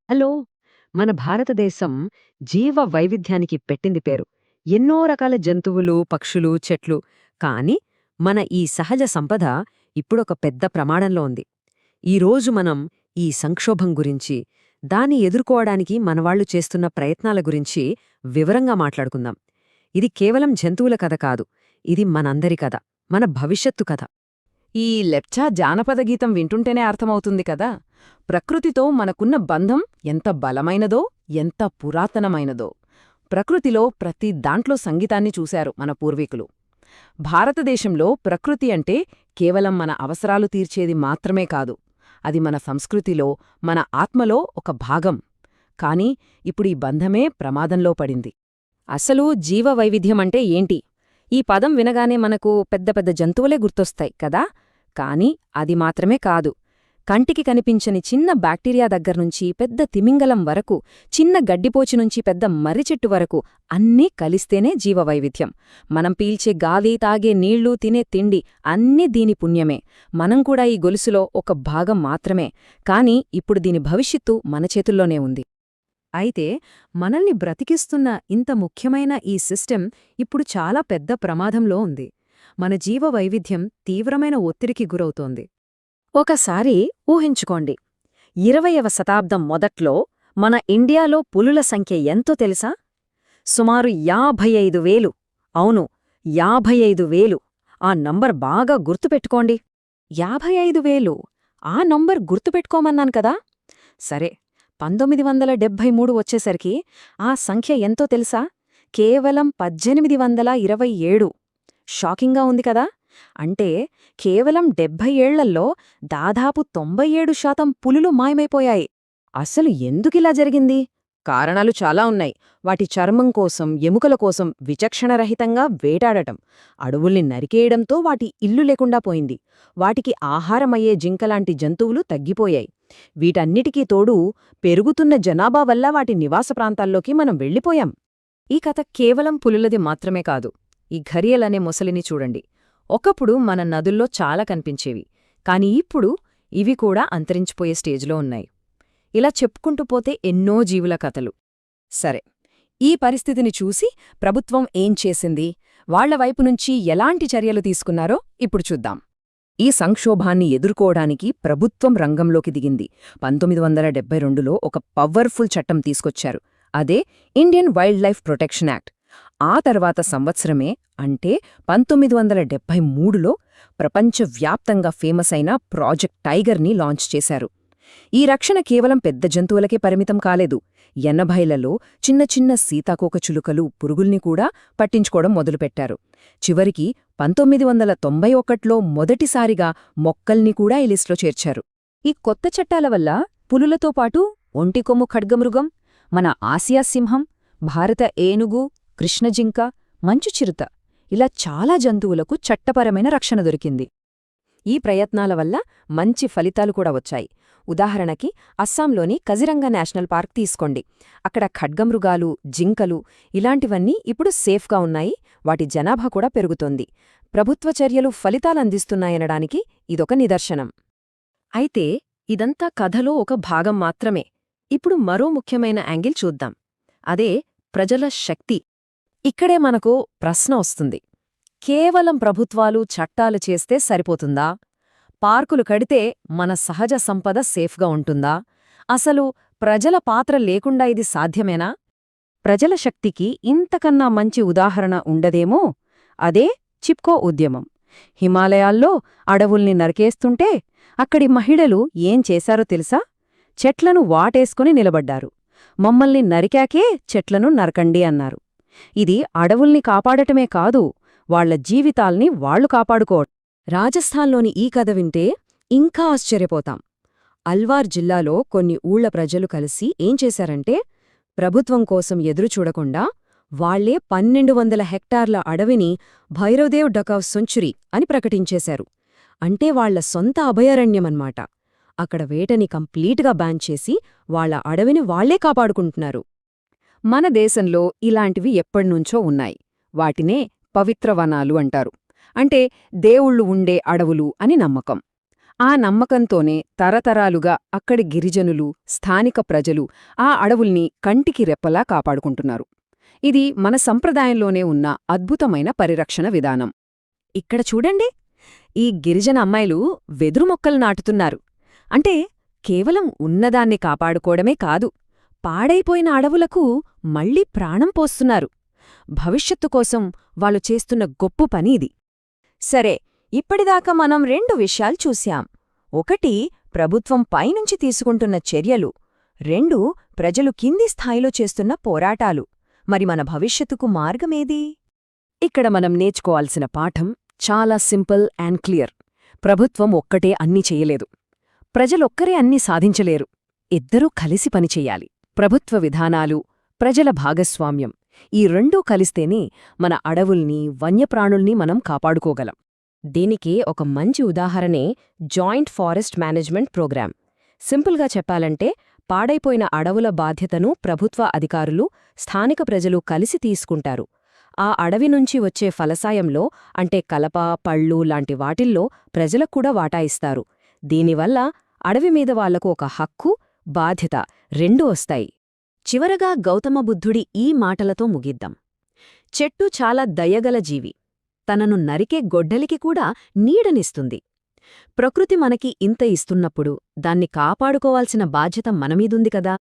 Hello! మన భారతదేశం జీవ వైవిధ్యానికి పెట్టింది పేరు. ఎన్నో రకాల జంతువులు, పక్షులు, చెట్లు. కానీ మన ఈ సహజ సంపద ఇప్పుడొక పెద్ద ప్రమాదంలో ఉంది. ఈరోజు మనం ఈ సంక్షోభం గురించి, దాన్ని ఎదుర్కోవడానికి మనవాళ్లు చేస్తున్న ప్రయత్నాల గురించి వివరంగా మాట్లాడుకుందాం. ఇది కేవలం జంతువుల కథ కాదు. ఇది మనందరి కథ. మన భవిష్యత్తు కథ. ఈ లెప్చా జానపద గీతం వింటుంటేనే అర్థమవుతుంది కదా, ప్రకృతితో మనకున్న బంధం ఎంత బలమైనదో, ఎంత పురాతనమైనదో. ప్రకృతిలో ప్రతి దాంట్లో సంగీతాన్ని చూశారు మన పూర్వీకులు. భారతదేశంలో ప్రకృతి అంటే కేవలం మన అవసరాలు తీర్చేది మాత్రమే కాదు, అది మన సంస్కృతిలో, మన ఆత్మలో ఒక భాగం. కాని ఇప్పుడీ బంధమే ప్రమాదంలో పడింది. అసలు జీవ వైవిధ్యమంటే ఏంటి? ఈ పదం వినగానే మనకు పెద్ద పెద్ద జంతువులే గుర్తొస్తాయి కదా. కాని అది మాత్రమే కాదు. కంటికి కనిపించని చిన్న బ్యాక్టీరియా దగ్గర్నుంచి పెద్ద తిమింగలం వరకు, చిన్న గడ్డిపోచి నుంచి పెద్ద మర్రిచెట్టు వరకు అన్నీ కలిస్తేనే జీవవైవిధ్యం. మనం పీల్చే గాలి, తాగే నీళ్లు, తినే తిండి అన్నీ దీని పుణ్యమే. మనం కూడా ఈ గొలుసులో ఒక భాగం మాత్రమే. కాని ఇప్పుడు దీని భవిష్యత్తు మన చేతుల్లోనే ఉంది. అయితే మనల్ని బ్రతికిస్తున్న ఇంత ముఖ్యమైన ఈ సిస్టమ్ ఇప్పుడు చాలా పెద్ద ప్రమాదంలో ఉంది. మన జీవ వైవిధ్యం తీవ్రమైన ఒత్తిడికి గురవుతోంది. ఒకసారి ఊహించుకోండి, 20వ శతాబ్దం మొదట్లో మన ఇండియాలో పులుల సంఖ్య ఎంతో తెలుసా? సుమారు 55,000. అవును, 55,000. ఆ నంబర్ బాగా గుర్తుపెట్టుకోండి. 55,000. ఆ నంబర్ గుర్తుపెట్టుకోమన్నాను కదా. సరే, 1973 వచ్చేసరికి ఆ సంఖ్య ఎంతో తెలుసా? కేవలం 1827. షాకింగ్గా ఉంది కదా. అంటే కేవలం 70 ఏళ్లల్లో దాదాపు 97% పులులు మాయమైపోయాయి. అసలు ఎందుకిలా జరిగింది? కారణాలు చాలా ఉన్నాయి. వాటి చర్మం కోసం, ఎముకల కోసం విచక్షణరహితంగా వేటాడటం, అడవుల్ని నరికేయడంతో వాటి ఇల్లు లేకుండా పోయింది. వాటికి ఆహారమయ్యే జింకలాంటి జంతువులు తగ్గిపోయాయి. వీటన్నిటికీ తోడు పెరుగుతున్న జనాభా వల్ల వాటి నివాస ప్రాంతాల్లోకి మనం వెళ్ళిపోయాం. ఈ కథ కేవలం పులులది మాత్రమే కాదు. ఈ ఘరియలనే మొసలిని చూడండి. ఒకప్పుడు మన నదుల్లో చాలా కనిపించేవి. కాని ఇప్పుడు ఇవి కూడా అంతరించిపోయే స్టేజ్లో ఉన్నాయి. ఇలా చెప్పుకుంటూ పోతే ఎన్నో జీవుల కథలు. సరే, ఈ పరిస్థితిని చూసి ప్రభుత్వం ఏం చేసింది, వాళ్లవైపు నుంచి ఎలాంటి చర్యలు తీసుకున్నారో ఇప్పుడు చూద్దాం. ఈ సంక్షోభాన్ని ఎదుర్కోవడానికి ప్రభుత్వం రంగంలోకి దిగింది. 1972లో ఒక పవర్ఫుల్ చట్టం తీసుకొచ్చారు. అదే Indian wild life protection act. ఆ తర్వాత సంవత్సరమే, అంటే 1973లో ప్రపంచవ్యాప్తంగా ఫేమస్ అయిన ప్రాజెక్ట్ టైగర్ని లాంచ్ చేశారు. ఈ రక్షణ కేవలం పెద్ద జంతువులకే పరిమితం కాలేదు. 80లలో చిన్న చిన్న సీతాకోకచులుకలు, పురుగుల్ని కూడా పట్టించుకోవడం మొదలుపెట్టారు. చివరికి 1991లో మొదటిసారిగా మొక్కల్ని కూడా ఈ లిస్టులో చేర్చారు. ఈ కొత్త చట్టాల వల్ల పులులతో పాటు ఒంటికొమ్ము ఖడ్గమృగం, మన ఆసియా సింహం, భారత ఏనుగు, కృష్ణజింక, మంచుచిరుత ఇలా చాలా జంతువులకు చట్టపరమైన రక్షణ దొరికింది. ఈ ప్రయత్నాల వల్ల మంచి ఫలితాలు కూడా వచ్చాయి. ఉదాహరణకి అస్సాంలోని కజిరంగా నేషనల్ పార్క్ తీసుకోండి. అక్కడ ఖడ్గమృగాలు, జింకలు ఇలాంటివన్నీ ఇప్పుడు సేఫ్గా ఉన్నాయి. వాటి జనాభా కూడా పెరుగుతోంది. ప్రభుత్వ చర్యలు ఫలితాలందిస్తున్నాయనడానికి ఇదొక నిదర్శనం. అయితే ఇదంతా కథలో ఒక భాగం మాత్రమే. ఇప్పుడు మరో ముఖ్యమైన యాంగిల్ చూద్దాం. అదే ప్రజల శక్తి. ఇక్కడే మనకు ప్రశ్న వస్తుంది. కేవలం ప్రభుత్వాలు చట్టాలు చేస్తే సరిపోతుందా? పార్కులు కడితే మన సహజ సంపద సేఫ్గా ఉంటుందా? అసలు ప్రజల పాత్ర లేకుండా ఇది సాధ్యమేనా? ప్రజల శక్తికి ఇంతకన్నా మంచి ఉదాహరణ ఉండదేమో. అదే చిప్కో ఉద్యమం. హిమాలయాల్లో అడవుల్ని నరికేస్తుంటే అక్కడి మహిళలు ఏం చేశారో తెలుసా? చెట్లను వాటేసుకుని నిలబడ్డారు. మమ్మల్ని నరికాకే చెట్లను నరకండి అన్నారు. ఇది అడవుల్ని కాపాడటమే కాదు, వాళ్ల జీవితాల్ని వాళ్లు కాపాడుకోవడం. రాజస్థాన్లోని ఈ కథ వింటే ఇంకా ఆశ్చర్యపోతాం. అల్వార్ జిల్లాలో కొన్ని ఊళ్ల ప్రజలు కలిసి ఏం చేశారంటే, ప్రభుత్వం కోసం ఎదురుచూడకుండా వాళ్లే 1200 హెక్టార్ల అడవిని భైరవదేవ్ డకావ్ సెంచురీ అని ప్రకటించేశారు. అంటే వాళ్ల సొంత అభయారణ్యమన్మాట. అక్కడ వేటని కంప్లీట్గా బ్యాన్ చేసి వాళ్ల అడవిని వాళ్లే కాపాడుకుంటున్నారు. మన దేశంలో ఇలాంటివి ఎప్పటినుంచో ఉన్నాయి. వాటినే పవిత్ర వనాలు అంటారు. అంటే దేవుళ్ళు ఉండే అడవులు అని నమ్మకం. ఆ నమ్మకంతోనే తరతరాలుగా అక్కడి గిరిజనులు, స్థానిక ప్రజలు ఆ అడవుల్ని కంటికి రెప్పలా కాపాడుకుంటున్నారు. ఇది మన సంప్రదాయంలోనే ఉన్న అద్భుతమైన పరిరక్షణ విధానం. ఇక్కడ చూడండి, ఈ గిరిజన అమ్మాయిలు వెదురు మొక్కలు నాటుతున్నారు. అంటే కేవలం ఉన్నదాన్ని కాపాడుకోవడమే కాదు, పాడైపోయిన అడవులకు మళ్లీ ప్రాణం పోస్తున్నారు. భవిష్యత్తు కోసం వాళ్ళు చేస్తున్న గొప్ప పని ఇది. సరే, ఇప్పటిదాకా మనం 2 విషయాలు చూశాం. ఒకటి, ప్రభుత్వం పైనుంచి తీసుకుంటున్న చర్యలు. 2, ప్రజలు కింది స్థాయిలో చేస్తున్న పోరాటాలు. మరి మన భవిష్యత్తుకు మార్గమేది? ఇక్కడ మనం నేర్చుకోవాల్సిన పాఠం చాలా సింపుల్ అండ్ క్లియర్. ప్రభుత్వం ఒక్కటే అన్నీ చెయ్యలేదు. ప్రజలొక్కరే అన్నీ సాధించలేరు. ఇద్దరూ కలిసి పనిచెయ్యాలి. ప్రభుత్వ విధానాలు, ప్రజల భాగస్వామ్యం, ఈ రెండూ కలిస్తేనే మన అడవుల్ని, వన్యప్రాణుల్ని మనం కాపాడుకోగలం. దీనికి ఒక మంచి ఉదాహరణే జాయింట్ ఫారెస్ట్ మేనేజ్మెంట్ ప్రోగ్రాం. సింపుల్గా చెప్పాలంటే, పాడైపోయిన అడవుల బాధ్యతను ప్రభుత్వ అధికారులు, స్థానిక ప్రజలు కలిసి తీసుకుంటారు. ఆ అడవి నుంచి వచ్చే ఫలసాయంలో, అంటే కలప, పళ్ళు లాంటి వాటిల్లో ప్రజలక్కూడా వాటా ఇస్తారు. దీనివల్ల అడవి మీద వాళ్లకు ఒక హక్కు, బాధ్యత రెండూ వస్తాయి. చివరగా గౌతమ బుద్ధుడి ఈ మాటలతో ముగిద్దాం. చెట్టు చాలా దయగల జీవి. తనను నరికే గొడ్డలికి కూడా నీడనిస్తుంది. ప్రకృతి మనకి ఇంత ఇస్తున్నప్పుడు దాన్ని కాపాడుకోవాల్సిన బాధ్యత మనమీదుంది కదా.